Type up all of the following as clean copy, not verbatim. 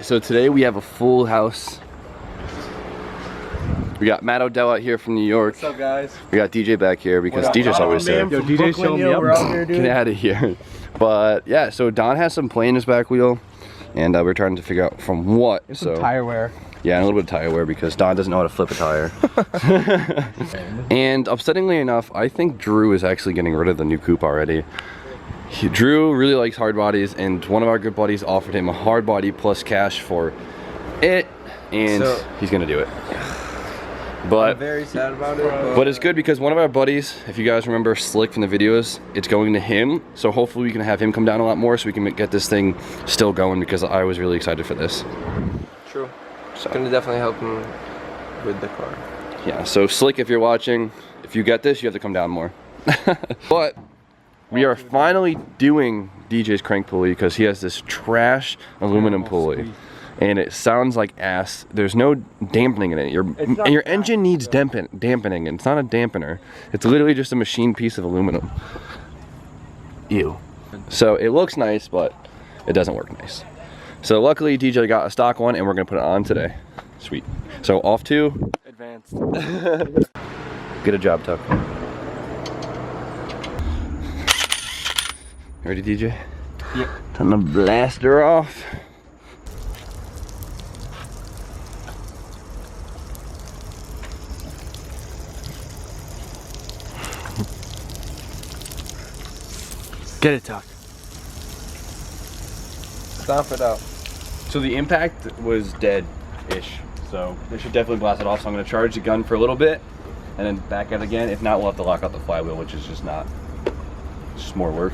So today we have a full house. We got Matt Odell out here from New York. What's up, guys? We got DJ back here because DJ's always there. Yo, DJ's showing me up. We're out here, dude. Get out of here. But yeah, so Don has some play in his back wheel, and we're trying to figure out from what. It's some tire wear. Yeah, and a little bit of tire wear because Don doesn't know how to flip a tire. And upsettingly enough, I think Drew is actually getting rid of the new coupe already. Drew really likes hard bodies, and one of our good buddies offered him a hard body plus cash for it, and so, he's gonna do it. But I'm very sad about it. But it's good because one of our buddies, if you guys remember Slick from the videos, it's going to him. So hopefully we can have him come down a lot more so we can get this thing still going because I was really excited for this. True. So gonna definitely help him with the car. Yeah, so Slick, if you're watching, if you get this, you have to come down more. But we are finally doing DJ's crank pulley because he has this trash aluminum pulley. And it sounds like ass. There's no dampening in it. Your engine needs dampening, and it's not a dampener. It's literally just a machined piece of aluminum. Ew. So it looks nice, but it doesn't work nice. So luckily DJ got a stock one, and we're gonna put it on today. Sweet. So off to advanced. Get a job, Tuck. Ready, DJ? Yep. Time to blast her off. Get it, Tuck. Stomp it out. So the impact was dead-ish. So they should definitely blast it off. So I'm gonna charge the gun for a little bit and then back out again. If not, we'll have to lock out the flywheel, which is just more work.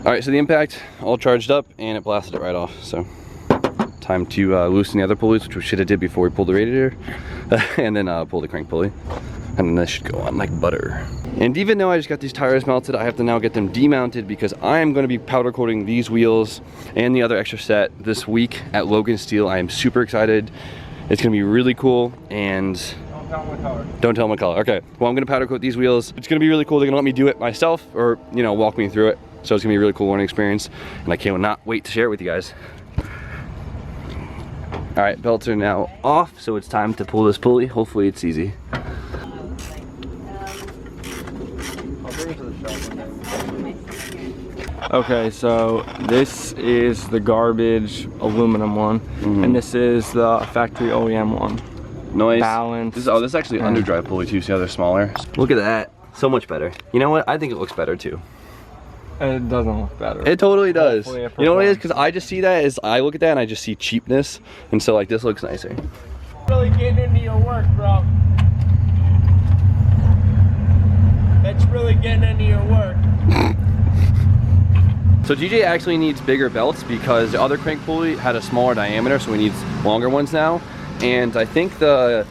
All right, so the impact all charged up and it blasted it right off. So time to loosen the other pulleys, which we should have did before we pulled the radiator, and then pull the crank pulley. And then this should go on like butter. And even though I just got these tires melted, I have to now get them demounted because I am going to be powder coating these wheels and the other extra set this week at Logan Steel. I am super excited. It's going to be really cool, and Don't tell them my color. Don't tell them my color. Okay, well, I'm going to powder coat these wheels. It's going to be really cool. They're going to let me do it myself, or you know, walk me through it. So it's going to be a really cool learning experience, and I cannot wait to share it with you guys. All right, belts are now off, so it's time to pull this pulley. Hopefully it's easy. Okay, so this is the garbage aluminum one, and this is the factory OEM one. Nice. Balance. This is actually underdrive pulley too. See how they're smaller? Look at that. So much better. You know what? I think it looks better too. It doesn't look better. It totally does. Hopefully You know what it is? Because I just see that as I look at that and I just see cheapness, and so like this looks nicer. Really getting into your work, bro. That's really getting into your work. So DJ actually needs bigger belts because the other crank pulley had a smaller diameter, so he needs longer ones now. And I think the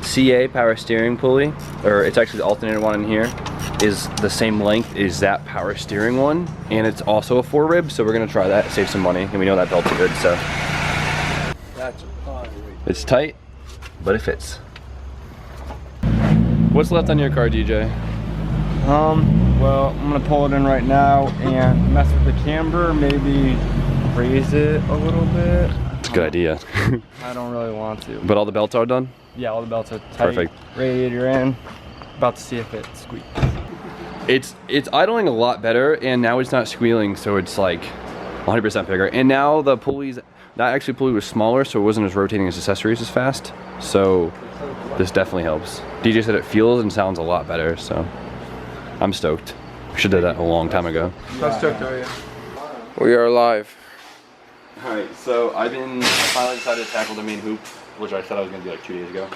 CA power steering pulley, or it's actually the alternator one in here, is the same length as that power steering one, and it's also a 4-rib, so we're gonna try that, save some money, and we know that belt's good, so. That's It's tight, but it fits. What's left on your car, DJ? Well, I'm gonna pull it in right now and mess with the camber, maybe raise it a little bit. It's a good idea. I don't really want to. But all the belts are done? Yeah, all the belts are tight. Perfect. Radiator in. About to see if it squeaks. It's idling a lot better, and now it's not squealing, so it's like 100% bigger. And now the pulleys, that actually pulley was smaller, so it wasn't as rotating as accessories as fast. So this definitely helps. DJ said it feels and sounds a lot better, so I'm stoked. Should have done that a long time ago. How stoked are you? We are live. Alright, so I finally decided to tackle the main hoop, which I said I was going to do like 2 days ago.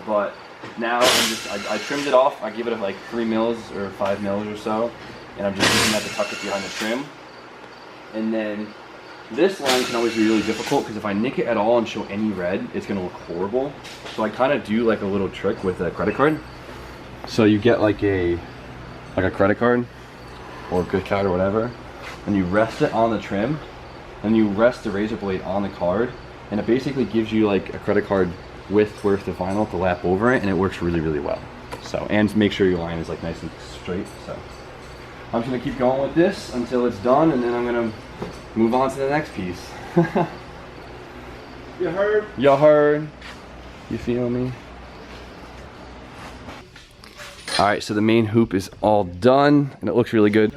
But now I trimmed it off. I gave it like 3 mils or 5 mils or so. And I'm just using that to tuck it behind the trim. And then this line can always be really difficult because if I nick it at all and show any red, it's going to look horrible. So I kind of do like a little trick with a credit card. So you get like a credit card or a good card or whatever, and you rest it on the trim, and you rest the razor blade on the card, and it basically gives you like a credit card width worth of vinyl to lap over it, and it works really, really well. So, and make sure your line is like nice and straight. So I'm just gonna keep going with this until it's done, and then I'm gonna move on to the next piece. You heard? You heard? You feel me? All right, so the main hoop is all done, and it looks really good.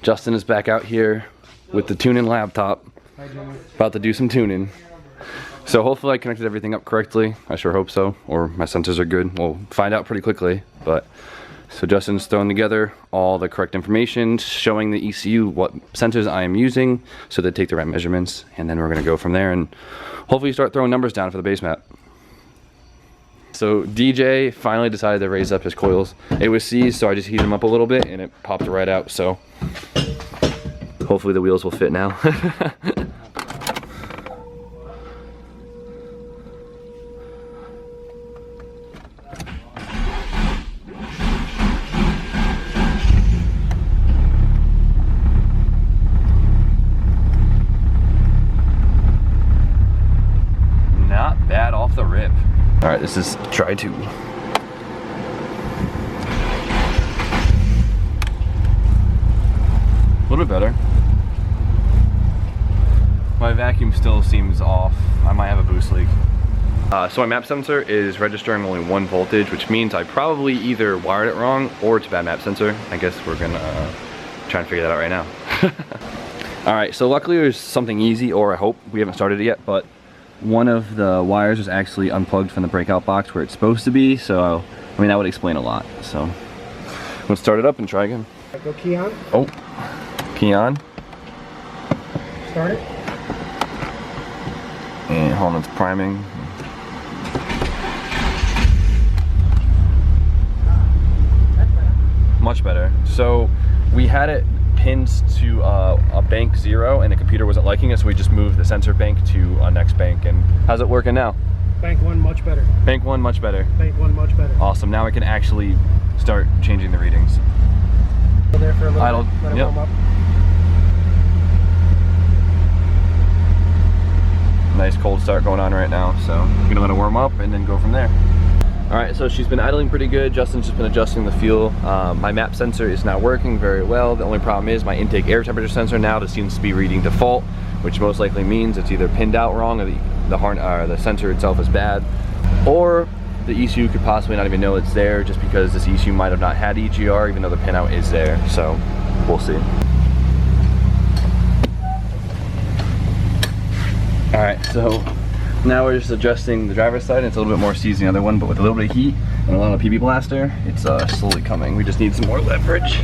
Justin is back out here with the tuning laptop, about to do some tuning. So hopefully I connected everything up correctly. I sure hope so, or my sensors are good. We'll find out pretty quickly, but. So Justin's throwing together all the correct information, showing the ECU what sensors I am using, so they take the right measurements, and then we're gonna go from there and hopefully start throwing numbers down for the base map. So DJ finally decided to raise up his coils. It was seized, so I just heated them up a little bit and it popped right out, so hopefully the wheels will fit now. Not bad off the rip. All right, this is try 2. A little bit better. My vacuum still seems off. I might have a boost leak. So my map sensor is registering only 1 voltage, which means I probably either wired it wrong or it's a bad map sensor. I guess we're gonna try and figure that out right now. All right, so luckily there's something easy, or I hope. We haven't started it yet, but one of the wires was actually unplugged from the breakout box where it's supposed to be, so I mean that would explain a lot. So let's start it up and try again. Go key on. Oh, key on. Start it. And hold on, it's priming. Much better. So we had it pinned to a bank 0 and the computer wasn't liking it, so we just moved the sensor bank to a next bank. And how's it working now? Bank 1 much better. Bank 1 much better. Bank 1 much better. Awesome. Now I can actually start changing the readings. Go there for a little Idle. bit. Let it Yep. warm up. Nice cold start going on right now, so I'm gonna let it warm up and then go from there. All right, so she's been idling pretty good. Justin's just been adjusting the fuel. My map sensor is now working very well. The only problem is my intake air temperature sensor now just seems to be reading default, which most likely means it's either pinned out wrong or the sensor itself is bad, or the ECU could possibly not even know it's there just because this ECU might have not had EGR even though the pinout is there, so we'll see. All right, so now we're just adjusting the driver's side. It's a little bit more seized than the other one, but with a little bit of heat and a lot of PB blaster, it's slowly coming. We just need some more leverage.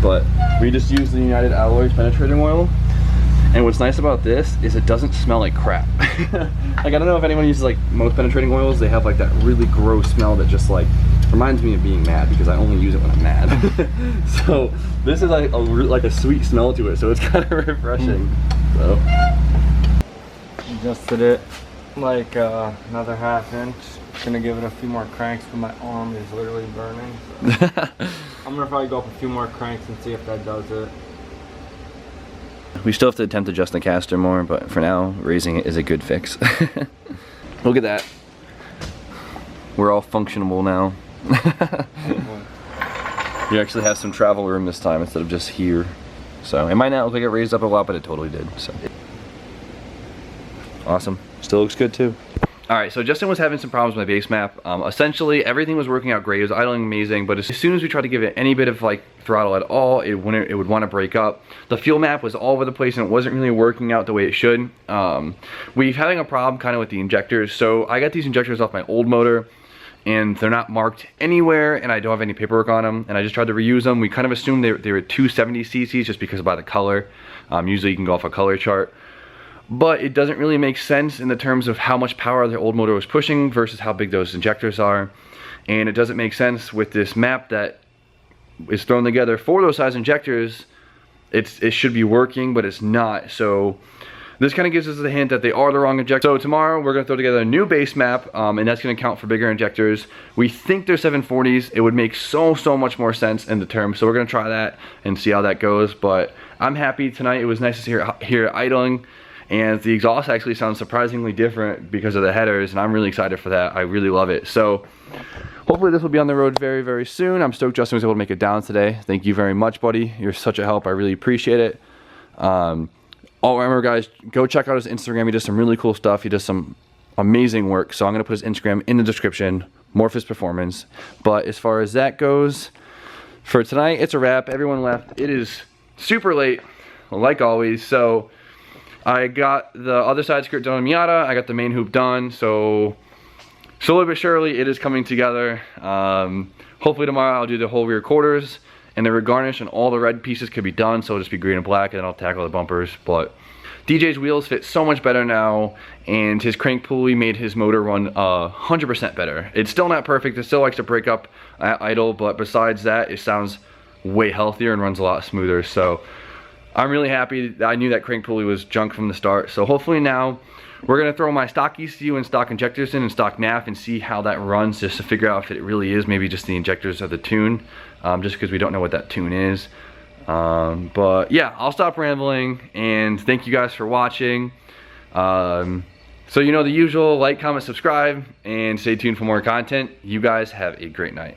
But we just use the United Alloys penetrating oil. And what's nice about this is it doesn't smell like crap. Like, I don't know if anyone uses like most penetrating oils, they have like that really gross smell that just like reminds me of being mad, because I only use it when I'm mad. So this is like a sweet smell to it, so it's kind of refreshing. So Adjusted it like another ½ inch. Gonna give it a few more cranks, but my arm is literally burning. So I'm gonna probably go up a few more cranks and see if that does it. we still have to attempt to adjust the caster more, but for now, raising it is a good fix. Look at that. We're all functionable now. You actually have some travel room this time instead of just here. So it might not look like it raised up a lot, but it totally did. So awesome. Still looks good too. All right, so Justin was having some problems with my base map. Essentially, everything was working out great. It was idling amazing, but as soon as we tried to give it any bit of like throttle at all, it would want to break up. The fuel map was all over the place and it wasn't really working out the way it should. We're having a problem kind of with the injectors. So I got these injectors off my old motor, and they're not marked anywhere, and I don't have any paperwork on them, and I just tried to reuse them. We kind of assumed they were 270 cc's just because by the color. Usually you can go off a color chart. But it doesn't really make sense in the terms of how much power the old motor was pushing versus how big those injectors are. And it doesn't make sense with this map that is thrown together for those size injectors. It should be working, but it's not. So this kind of gives us a hint that they are the wrong injectors. So tomorrow we're going to throw together a new base map, and that's going to count for bigger injectors. We think they're 740s. It would make so much more sense in the term. So we're going to try that and see how that goes. But I'm happy tonight. It was nice to hear it idling. and the exhaust actually sounds surprisingly different because of the headers, and I'm really excited for that. I really love it. So hopefully this will be on the road very, very soon. I'm stoked Justin was able to make it down today. Thank you very much, buddy. You're such a help. I really appreciate it. Remember, guys, go check out his Instagram. He does some really cool stuff. He does some amazing work. So I'm going to put his Instagram in the description, Morphus Performance. But as far as that goes, for tonight, it's a wrap. Everyone left. It is super late, like always. So I got the other side skirt done on Miata. I got the main hoop done. So slowly but surely, it is coming together. Hopefully tomorrow I'll do the whole rear quarters and the rear garnish, and all the red pieces could be done, so it'll just be green and black, and then I'll tackle the bumpers. But DJ's wheels fit so much better now, and his crank pulley made his motor run 100% better. It's still not perfect. It still likes to break up at idle, but besides that, it sounds way healthier and runs a lot smoother. So I'm really happy. I knew that crank pulley was junk from the start. So hopefully now we're gonna throw my stock ECU and stock injectors in and stock NAF and see how that runs, just to figure out if it really is maybe just the injectors of the tune, just because we don't know what that tune is. But yeah, I'll stop rambling, and thank you guys for watching. So you know the usual, like, comment, subscribe, and stay tuned for more content. You guys have a great night.